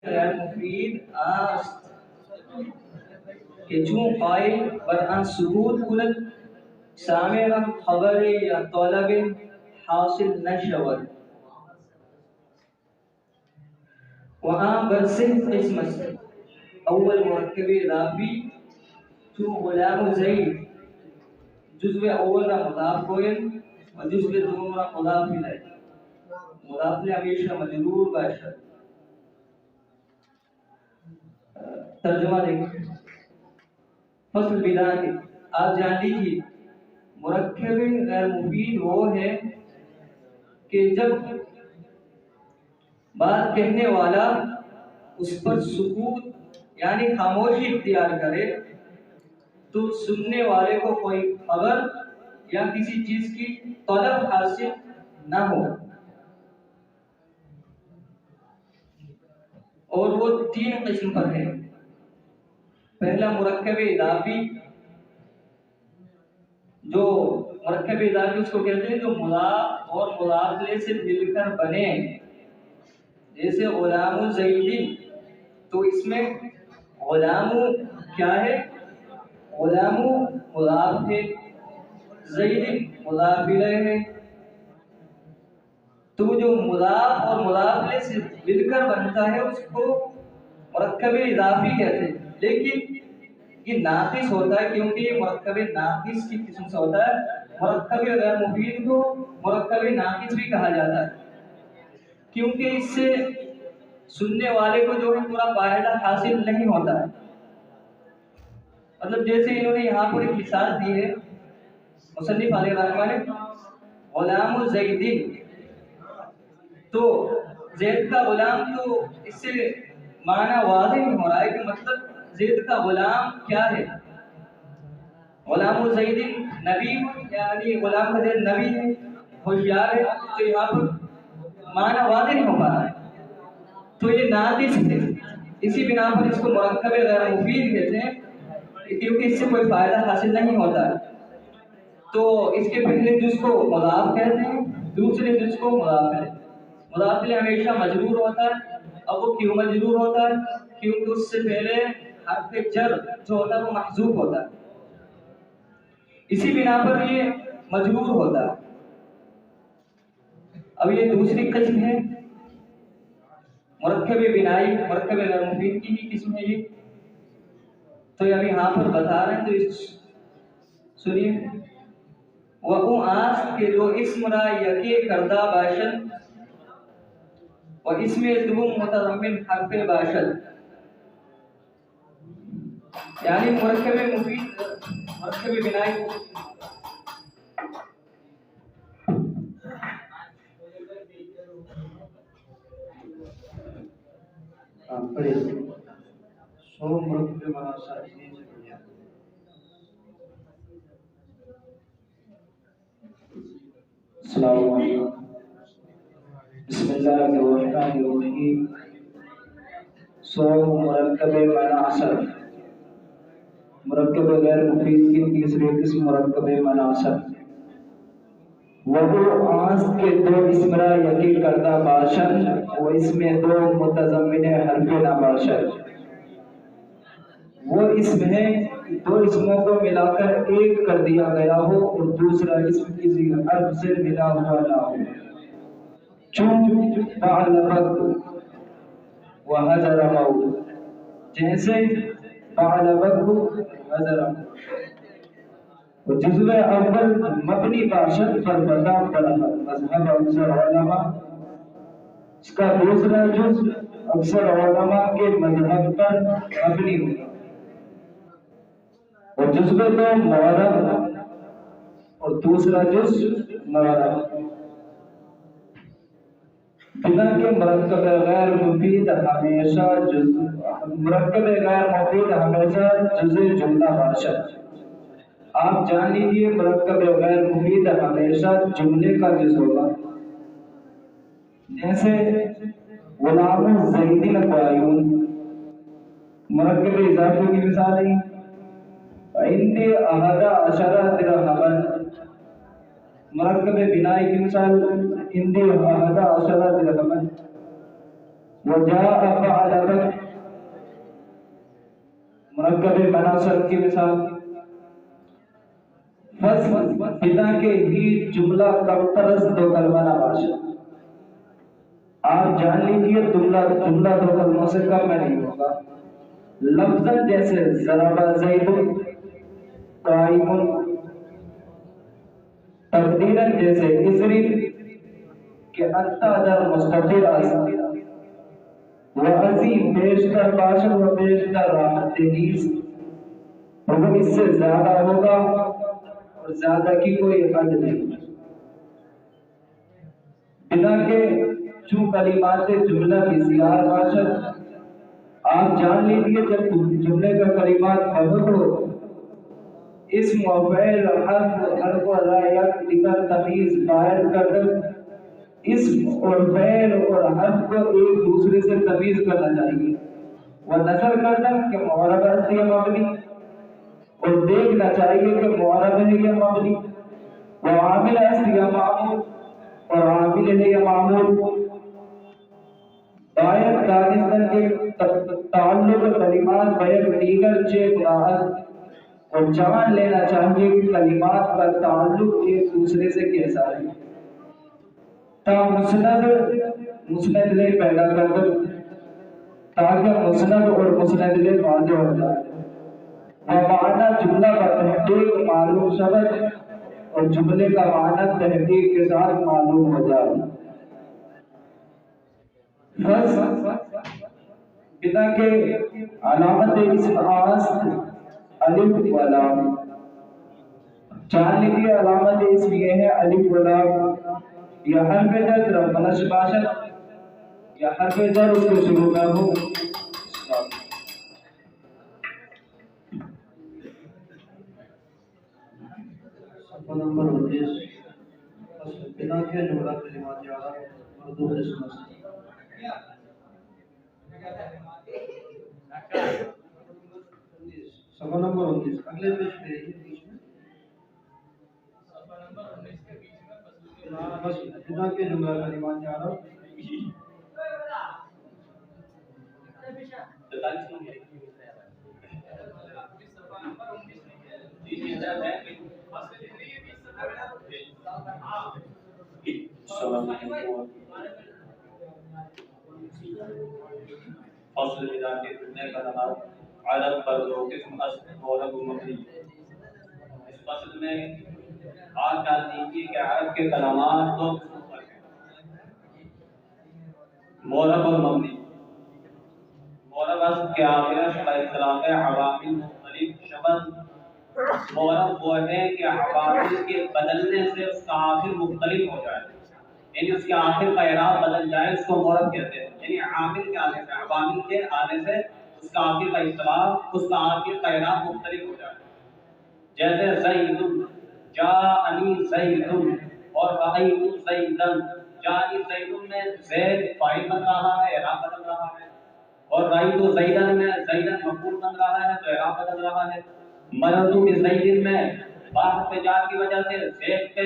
غیر مفید است که چون قائل بر آن سکوت کند سامع را خبر یا طلب حاصل نشود و آن بر سه قسم است. اول مرکب اضافی چون غلام زید جزء اول را مضاف گویند و جزء دوم را مضاف الیه. مضاف الیه ہمیشہ مجرور باشد. ترجمہ دیکھیں. فصل بدانے آپ جان لیجیے مرکب غیر مفید وہ ہے کہ جب بات کہنے والا اس پر سکوت یعنی خاموشی اختیار کرے تو سننے والے کو کوئی خبر یا کسی چیز کی طلب حاصل نہ ہو. اور وہ تین قسم پر ہے. پہلا مرکب اضافی جو مرکب اضافی اس کو کہتے ہیں جو مضاف اور مضاف الیہ سے مل کر بنے. جیسے غلام زیدی تو اس میں غلام کیا ہے؟ غلام مضاف ہے، زید مضاف الیہ ہے. تو جو مضاف اور مضاف الیہ سے مل کر بنتا ہے اس کو مرکب اضافی کہتے ہیں. لیکن یہ ناقص ہوتا ہے کیونکہ یہ مرکب ناقص کی قسم سے ہوتا ہے. مرکب غیر مفید کو مرکب ناقص بھی کہا جاتا ہے کیونکہ اس سے سننے والے کو جو ہے پورا فائدہ حاصل نہیں ہوتا ہے. مطلب جیسے انہوں نے یہاں پر ایک مثال دی ہے مصنف علیہ الرحمہ نے غلام زیدین، تو زید کا غلام، تو اس سے معنی واضح نہیں ہو رہا ہے کہ مطلب زید کا غلام کیا ہے. غلام زیدین نبی یعنی غلام کا زید نبی ہے، ہوشیار ہے، تو یہاں پر معنی واضح نہیں ہو پا رہا ہے. تو یہ ناقص ہے، اسی بنا پر اس کو مرکب غیر مفید کہتے ہیں کیونکہ اس سے کوئی فائدہ حاصل نہیں ہوتا ہے. تو اس کے پہلے جز کو مضاف کہتے ہیں، دوسرے جز کو مضاف ہے. مضاف الیہ ہمیشہ مجرور ہوتا ہے. اب وہ کیوں مجرور ہوتا ہے؟ کیونکہ اس سے پہلے حرف جر جو ہوتا ہے وہ محذوف ہوتا ہے، اسی بنا پر یہ مجرور ہوتا ہے. اب یہ دوسری قسم ہے مرکب بنائی، مرکب غیر مفید کی ہی قسم ہے یہ. تو ابھی یہاں پر بتا رہے ہیں تو سنیے. وہ آس کے جو اسم را یکی کردہ باشد و اسم دوم متضمن حرف باشد. یعنی مرکب مفید مرکب بنائی السلام علیکم. بسم اللہ الرحمن الرحیم. مرکب مناصر، مرکب غیر مفید کی تیسری قسم مرکب مناصر. وہ آس کے دو اسم را یکی کردہ باشد و اس میں دو متضمن حرف نہ باشد. وہ اسم ہے دو اسموں کو ملا کر ایک کر دیا گیا ہو اور دوسرا اسم کسی حرف سے ملا ہوا نہ ہو. چون بعلبک و حضر مو، جیسے بعلبک و حضر مو. جزء اول مبنی باشد پر بتا پڑا مذہب اکثر علماء. اس کا دوسرا جز اکثر علماء کے مذہب پر مبنی ہوگا. اور جزء دو معرب اور دوسرا جز معرب. بنا کے مرکب غیر مفید ہمیشہ مرکب غیر مفید ہمیشہ جزء جملہ باشد. آپ جان لیجیے مرکب غیر مفید ہمیشہ جملے کا جز ہوگا. جیسے غلام زیدین قائم مرکب اضافی کی مثال ہے. عندی احد عشر درہما، مرکب بنائی کی مثال عندی احد عشر درہما. وجاء بعلبک مرکب مناسب کی مثال بس بنا کے ہی جملہ کم طرز دو کلمہ باشد. آپ جان لیجئے جملہ دو کلموں سے کم میں نہیں ہوگا. لفظاً جیسے ضرب زید قائم، تقدیراً جیسے اضرب کہ انت در مستقر آسان، وعظیم بیشتر باشد و بیشتر راحت دہیز. وہ اس سے زیادہ ہوگا اور زیادہ کی کوئی حد نہیں. بنا کے چون کلمات جملہ کی سیار باشد. آپ جان لیجیے جب جملے کا کلمات بہت ہو، اسم و فعل حرف و رائق دیگر تمیز باہر کر دیں. اسم اور فعل اور حرف کو ایک دوسرے سے تمیز کرنا چاہیے. وہ نظر کر دیں کہ معرب اصلی یا مبنی، اور دیکھنا چاہیے کہ معرب ہے یا مبنی، وہ عامل اصلی یا معمول اور عامل ہے یا معمول. باید دانستن کے تعلق کلمات بیک دیگر چے ملاحظ اور جان لینا چاہیے کہ کلمات کا تعلق ایک دوسرے سے کیسا ہے. تا مسند لے پیدا کر دو تاکہ مسند اور مسند لے واضح ہو جائے. معنی جملہ کا تحقیق معلوم شبد اور جملے کا معنی تحقیق کے ساتھ معلوم ہو جائے. بس بنا کے علامت اسم آست الف و لام. جان لیجیے علامت اسم یہ ہے الف و لام. یا حرف جر رفنش باشد یا حرف جر اس کو شروع نہ ہو. صفحہ نمبر 19 بنا کے جملہ کلمات جارا اردو قسم صفحہ نمبر 19 اگلے پیج پہ بیچ میں بس بنا کے جملہ کلمات جارا فصل بنا کے جملے کا نام عرب پر دو قسم اصل مورب و مبنی. اس فصل میں آپ جان لیجیے کہ عرب کے کلمات دو قسم پر ہیں، مورب اور مبنی. مورب اصل کے آخر شبہ اطلاق عوامل مختلف شبہ. مورب وہ ہے کہ عوامل کے بدلنے سے اس کا آخر مختلف ہو جائے، یعنی اس کے آخر کا اعراب بدل جائے، اس کو مورب کہتے ہیں. یعنی عامل کے آنے سے، عوامل کے آنے سے اس کا آخر کا اطلاق، اس کا آخر کا اعراب مختلف ہو جائے. جیسے زید جاءنی زید اور رأیت زیدا. جاءنی زید میں زید فاعل بن رہا ہے، اعراب بدل رہا ہے، اور رأیت زیدا میں زیدا مفعول بن رہا ہے تو اعراب بدل رہا ہے. مررت بزید میں باء پہ جا کی وجہ سے زید پہ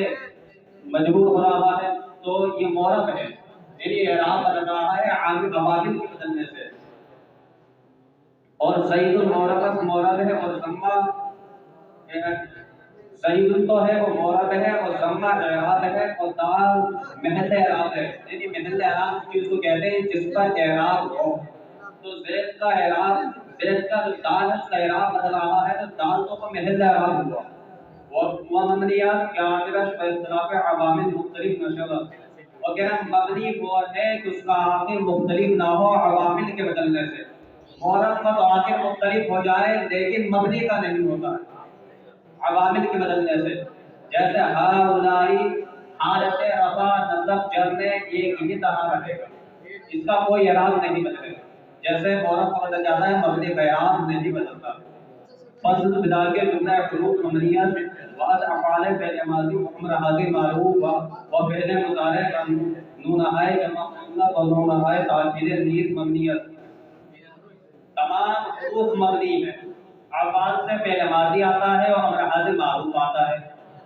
مجرور ہو رہا ہے تو یہ مورب ہے، یعنی اعراب بدل رہا ہے عوامل کے بدلنے سے. اور زید مورب ہے اور ضمہ زید تو ہے وہ مورب ہے اور ضمہ اعراب ہے اور دال محل اعراب ہے. یعنی محل اعراب اس چیز کو کہتے ہیں جس پر اعراب ہو. تو زید کا اعراب، زید کا دال کا اعراب بدل رہا ہے تو دال تو محل اعراب ہوا. اور مبنیات کیا آخرش پر اختلاف عوامل مختلف نشبہ. اور کہنا مبنی وہ ہے کہ اس کا آخر مختلف نہ ہو عوامل کے بدلنے سے. مورب کا تو آخر مختلف ہو جائے لیکن مبنی کا نہیں ہوتا عوامل کے بدلنے سے. جیسے ہاؤلائی حالت رفع نصب جر میں ایک ہی طرح رہے گا، اس کا کوئی اعراب نہیں بدلے گا. جیسے مورب کا بدل جاتا ہے مبنی کا اعراب نہیں بدلتا. فصل بنا کے جملہ حروف مبنیہ بعض افعال فعل ماضی امر حاضر معروف و فعل مضارع کا نون ہے جمع مطلق و نون ہے تاکید نیز مبنیت. تمام حروف مبنی ہیں. افعال سے فعل ماضی آتا ہے اور امر حاضر معروف آتا ہے،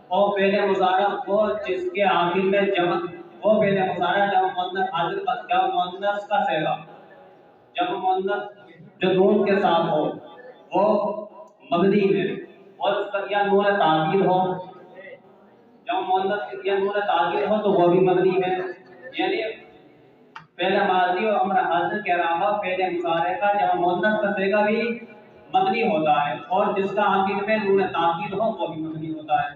اور فعل مضارع وہ جس کے آخر میں جمع، وہ فعل مضارع جمع مؤنث حاضر جمع مؤنث کا صیغہ، جمع مؤنث جو نون کے ساتھ ہو وہ مبنی ہے، اور اس کا یا نون تاکید ہو، جب مؤنث یا نون تاکید ہو تو وہ بھی مبنی ہے، یعنی فعل ماضی اور امر حاضر کے علاوہ فعل مضارع کا جب مؤنث کا صیغہ بھی مبنی ہوتا ہے، اور جس کا آخر میں نون تاکید ہو وہ بھی مبنی ہوتا ہے۔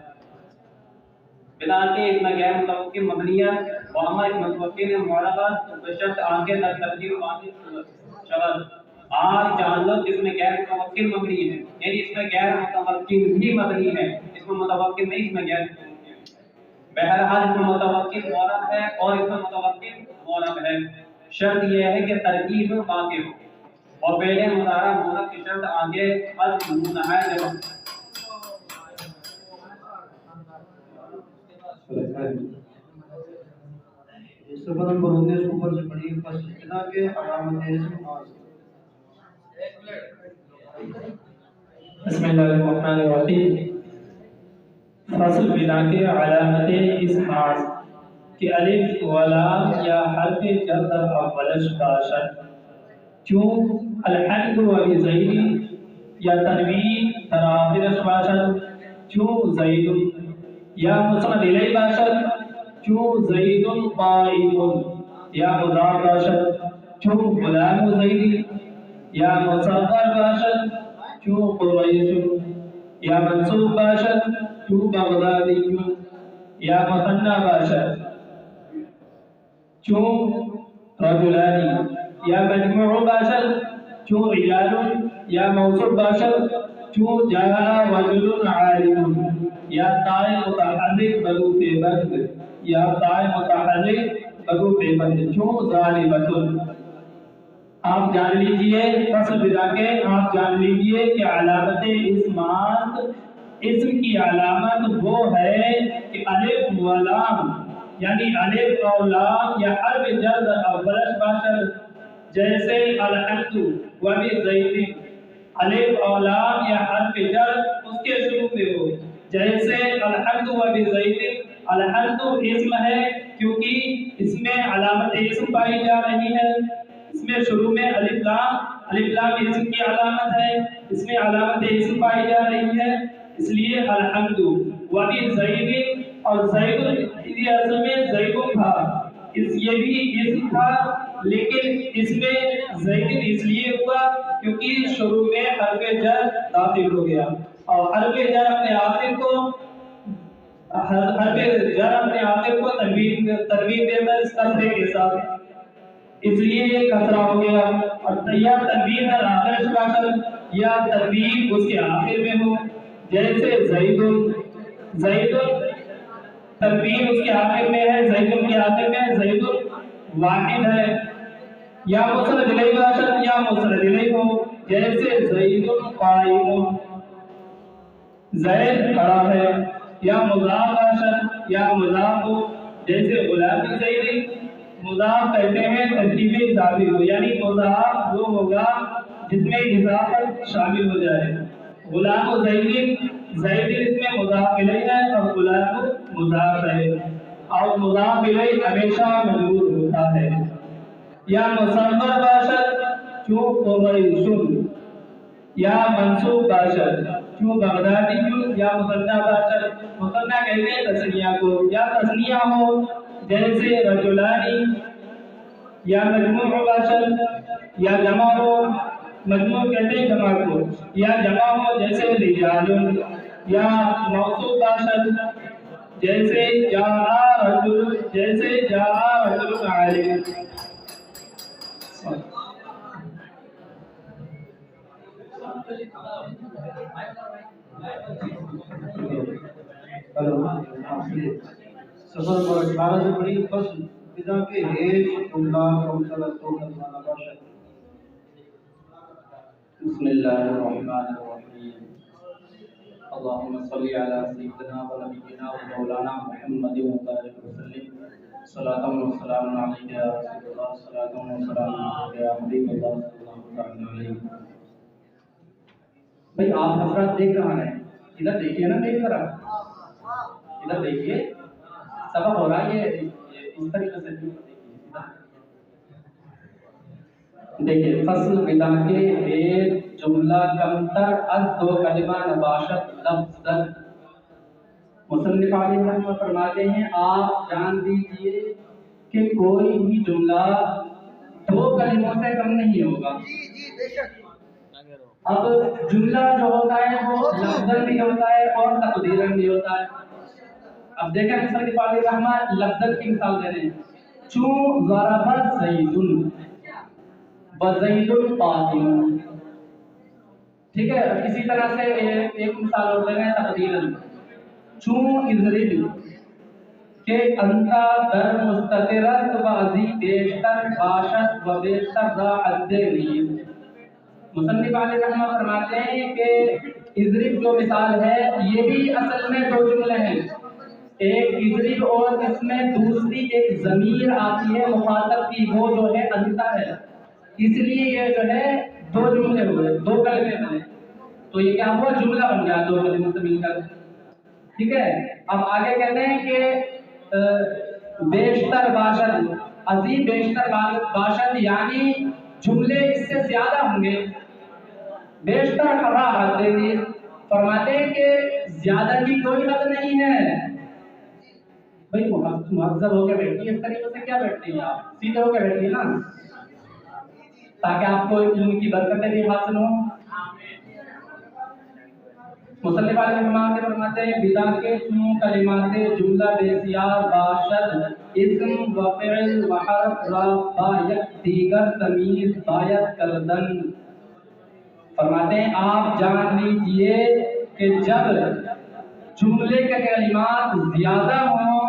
بنا کے اس میں غیر متوقع مبنیت و ہمارے متوقع معربت بشرط آگے تک ترجیح واضح شبد۔ آج جان لو جس میں غیر متوقع مبنی ہے، یعنی اس میں غیر متوقع بھی مبنی ہے، اس میں متوقع نہیں، اس میں غیر متوقع ہے۔ بہرحال اس میں متوقع معرب ہے اور اس میں متوقع معرب ہے، شرط یہ ہے کہ ترکیب واقع ہو، اور فعل مضارع معرب کی شرط آگے حذف نون ہے جب صفحہ نمبر 19 اوپر سے پڑھیے، پس بنا کے علامت اسم خاص۔ بسم اللہ الرحمن الرحیم۔ فصل بنا کے علامت اسم خاص کہ الف و لام یا حرف جر در اولش باشد، چون الحمد و بزید یا تنوین در آخرش باشد، چون زید یا مسند الیہ باشد، چون زید قائم یا مضاف باشد، چون غلام زید یا مصغر باشد، چون قریش یا منصوب باشد، چون بغدادی یا مثنی باشد، چون رجلانی یا مجموع باشد، چون رجال یا موصوف باشد، چون جاء رجل عالم یا تائے متحرک بلو بند یا تائے متحرک بلو بند، چون ظالمۃ۔ آپ جان لیجئے فصل بنا کے آپ جان لیجئے کہ علامت اسمات، اسم کی علامت وہ ہے کہ الف و لام، یعنی الف اور لام یا حرف جر در اولش باشد، جیسے الحمد و بزید، الف اور لام یا حرف جر اس کے شروع پہ ہو، جیسے الحمد و بزید۔ الحمد اسم ہے کیونکہ اس میں علامت اسم پائی جا رہی ہے، اس میں شروع میں الف لام اسم کی علامت ہے، اس میں علامت اسم پائی جا رہی ہے، اس لیے الحمد و بزید، اور زید اسی اصل میں زید تھا، یہ بھی اسم تھا، لیکن اس میں زید اس لیے ہوا کیونکہ شروع میں حرف جر داخل ہو گیا، اور حرف جر اپنے آخر کو تنوین دیتا اس کسرے کے ساتھ، اس لیے یہ کسرہ ہو گیا، اور یا تنوین در آخر باشد یا تنوین اس کے آخر میں ہو، جیسے زید تنوین اس کے آخر میں ہے، زید کے آخر میں ہے، زید واحد ہے، یا مسند الیہ باشد یا مسند الیہ ہو، جیسے زید قائم، زید کھڑا ہے، یا مضاف باشد یا مضاف ہو، جیسے غلام زید، مضاف کہتے ہیں ترکیب اضافی ہو، یعنی مضاف وہ ہوگا جس میں اضافت شامل ہو جائے، غلام زید، زید اس میں مضاف الیہ ہے اور غلام مضاف ہے، اور مضاف الیہ ہمیشہ مجرور ہوتا ہے، یا مصغر باشد چون قریش، یا منصوب باشد چون بغدادی، یا مثنی باشد، مثنی کہتے ہیں تثنیہ کو، یا تثنیہ ہو جیسے رجلانی، یا مجموع باشد، یا جمع ہو، مجموع کہتے ہیں جمع کو، یا جمع ہو جیسے رجال، یا موصوف باشد جیسے جاء رجل عالم۔ صفحہ نمبر 18 سے پڑھیے، فصل بنا کے ہیج اللہ کمثل تو کرنا باشد۔ بسم اللہ الرحمن الرحیم، اللہم صلی علی سیدنا و نبینا و مولانا محمد وبارک وسلم، صلاۃ و سلام علیک یا رسول اللہ، صلاۃ و سلام علیک یا حبیب اللہ صلی اللہ علیہ وسلم۔ بھائی آپ حضرات دیکھ کہاں ہیں؟ ادھر دیکھیے نا، دیکھ کر ادھر دیکھیے، سبق ہو رہا ہے، یہ اس طریقے سے دیکھیے، فصل بنا کے جملہ کمتر از دو کلمہ نباشت لفظ مصنف علیہ الرحمہ فرماتے ہیں آپ جان لیجئے کہ کوئی بھی جملہ دو کلموں سے کم نہیں ہوگا. اب جملہ جو ہوتا ہے وہ لفظاً بھی ہوتا ہے اور تقدیراً بھی ہوتا ہے. اب دیکھیں مصنف علیہ الرحمہ لفظاً کی مثال دے رہے ہیں. چون ضرب زید وزید قائم. ٹھیک ہے. اسی طرح سے ایک مثال اور دے رہے ہیں تقدیراً. چون اضرب کہ انتا در مستترت و ازی بیشتر باشد و بیشتر را حد نیز. مصنف علیہ الرحمہ فرماتے ہیں کہ اضرب جو مثال ہے یہ بھی اصل میں دو جملے ہیں. ایک اضرب اور اس میں دوسری ایک ضمیر آتی ہے مخاطب کی, وہ جو ہے انتا ہے, اس لیے یہ جو ہے دو جملے ہوئے, دو کلمے بنے. تو یہ کیا ہوا, جملہ بن گیا دو کلموں سے مل کر. ٹھیک ہے. اب آگے کہتے ہیں کہ بیشتر باشد, ازی بیشتر باشد یعنی جملے اس سے زیادہ ہوں گے. بیشتر خبا حد نیز فرماتے ہیں کہ زیادہ کی کوئی حد نہیں ہے. بھائی مہذب ہو کے بیٹھیے, اس طریقے سے کیا بیٹھتی ہیں آپ, سیدھے ہو کے بیٹھیے نا, تاکہ آپ کو علم کی برکتیں بھی حاصل ہوں. مصنف علیہ الرحمہ فرماتے ہیں بدا کے چون کلمات جملہ بسیار باشد اسم و فعل و حرف را با یک دیگر تمیز باید کردن. فرماتے ہیں آپ جان لیجئے کہ جب جملے کے کلمات زیادہ ہوں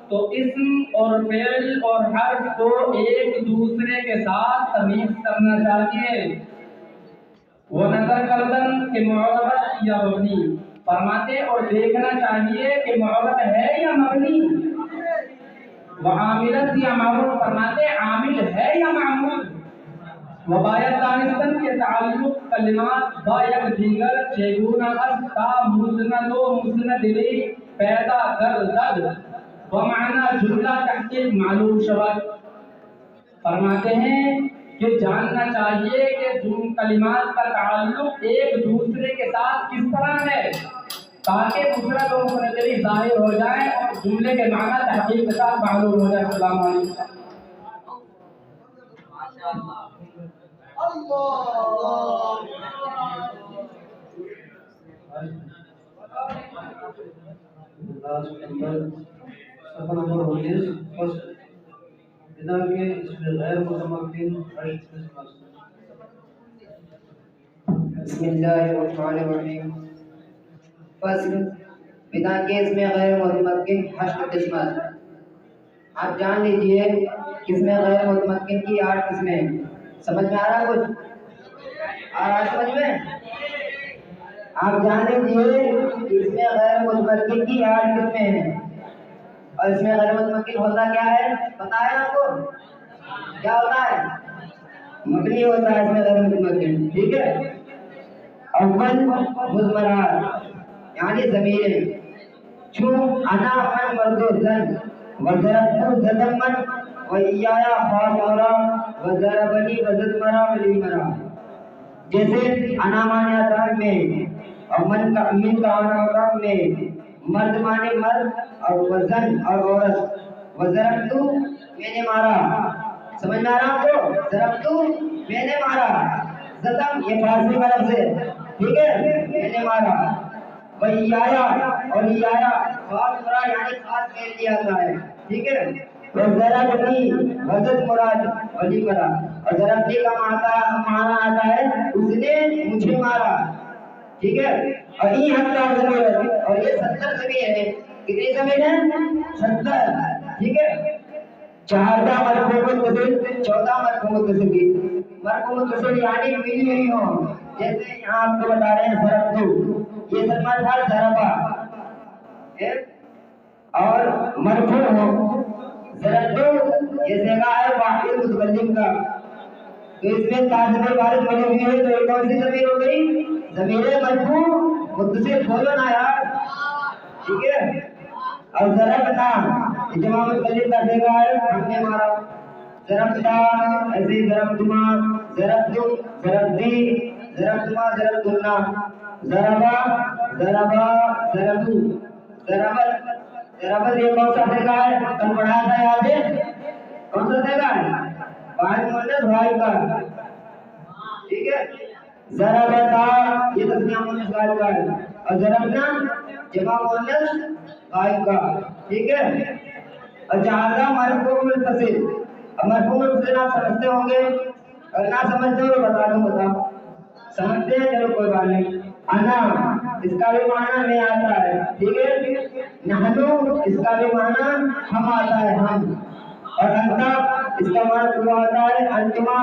تو اسم اور فعل اور حرف کو ایک دوسرے کے ساتھ تمیز کرنا چاہیے. وہ نظر کردن کہ معربت یا مبنی. فرماتے اور دیکھنا چاہیے کہ معربت ہے یا مبنی. وعاملت یا معمول, فرماتے عامل ہے یا معمول. وباید دانستن کے تعلق کلمات با یک دیگر چگونه است تا مسند و مسند الیه پیدا گردد و معنی جملہ تحقیق معلوم شود. فرماتے ہیں کہ جاننا چاہیے کہ جن کلمات کا تعلق ایک دوسرے کے ساتھ کس طرح ہے تاکہ مسند و مسند الیہ ظاہر ہو جائے اور جملے کے معنی تحقیق کے ساتھ معلوم ہو جائے. السلام علیکم. صفحہ نمبر 19 فصل بنا کے اس میں غیر متمکن بسم اللہ الرحمن الرحیم. فصل بنا کے اس میں غیر متمکن حشر قسمت. آپ جان لیجئے کہ اس میں غیر متمکن کی 8 قسمیں ہیں. سمجھ میں آ رہا کچھ؟ آ رہا سمجھ میں؟ آپ جان لیجئے کہ اس میں غیر متمکن کی 8 قسمیں ہیں. اور اس میں غیر متمکن ہوتا کیا ہے پتہ ہے آپ کو؟ کیا ہوتا ہے؟ مبنی ہوتا ہے اس میں غیر متمکن. ٹھیک ہے. اول مضمرات یعنی ضمیریں. چون انا من مرد و زن وضربت زدم من و ایایا خاص مرا وضربنی وزد مرا ولی مرا. جیسے انا مانے آتا ہے میں, اور من کا آنا ہوتا ہے میں, مرد مانے مرد اور وزن اور عورت. وضربت میں نے مارا. سمجھ میں آ رہا آپ کو؟ ضربت میں نے مارا. زدم یہ فارسی کا لفظ ہے. ٹھیک ہے. میں نے مارا. وَإِيَّايَ اور ایایا خاص مراد یعنی خاص میرے لیے آتا ہے. ٹھیک ہے. وَضَرَبْنِي وزد مراد ولی مرا. اور ضربنی کا معنی آتا ہے اس نے مجھے مارا. ٹھیک ہے. اور یہ ہفتہ ضمیر اور یہ 70 ضمیر ہے. کتنی ضمیر ہیں؟ 70. ٹھیک ہے. 14 مرفوع متصل 14 مرفوع متصل. مرفوع متصل یعنی ملی ہوئی ہوں. جیسے یہاں آپ کو بتا رہے ہیں ضربت, یہ سلمہ تھا ضربا. اور مرفوع ہو ضربت یہ صیغہ ہے واحد متکلم کا. تو اس میں تاجر وارث بنی ہوئی ہے. تو یہ کون سی ضمیر ہو گئی؟ ضمیر مرفوع متصل. بولو نا یار. ٹھیک ہے. اور ضربنا جمع متکلم کا صیغہ ہے ہم نے مارا. ضربتا ایسے ضربتما ضربتم ضربتی ضربتما ضربتنا ضربا ضربا ضربو ضربت ضربت یہ کون سا سیکھا ہے؟ کل پڑھایا تھا یاد ہے؟ کون سا سیکھا ہے؟ فاعل مؤنث غائب کا، ٹھیک ہے؟ ضربتا یہ تسنیہ مؤنث غائب کا ہے، اور ضربنا جمع مؤنث غائب کا، ٹھیک ہے؟ اور جہازہ مرفوع منفصل، اب مرفوع منفصل آپ سمجھتے ہوں گے، اگر نہ سمجھتے ہو تو بتا دوں، بتاؤ سمجھتے ہیں؟ چلو کوئی بات نہیں. انا اس کا بھی معنی میں آتا ہے، ٹھیک ہے؟ نحنو اس کا بھی معنی ہم آتا ہے، ہم. اور انتا اس کا معنی تم آتا ہے، انتما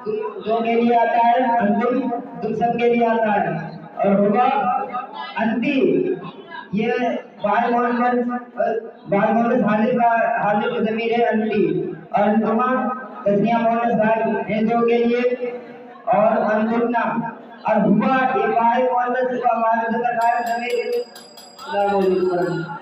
تم دو کے لیے آتا ہے، انتم تم سب کے لیے آتا ہے. اور ہوا انتی یہ فاعل مؤنث حاضر کا حاضر کی ضمیر ہے انتی، اور انتما تسنیہ مؤنث غائب ہے دو کے لیے، اور انتنا اور ہوا یہ فاعل مؤنث کا مؤنث کا غائب ضمیر ہے. السلام علیکم.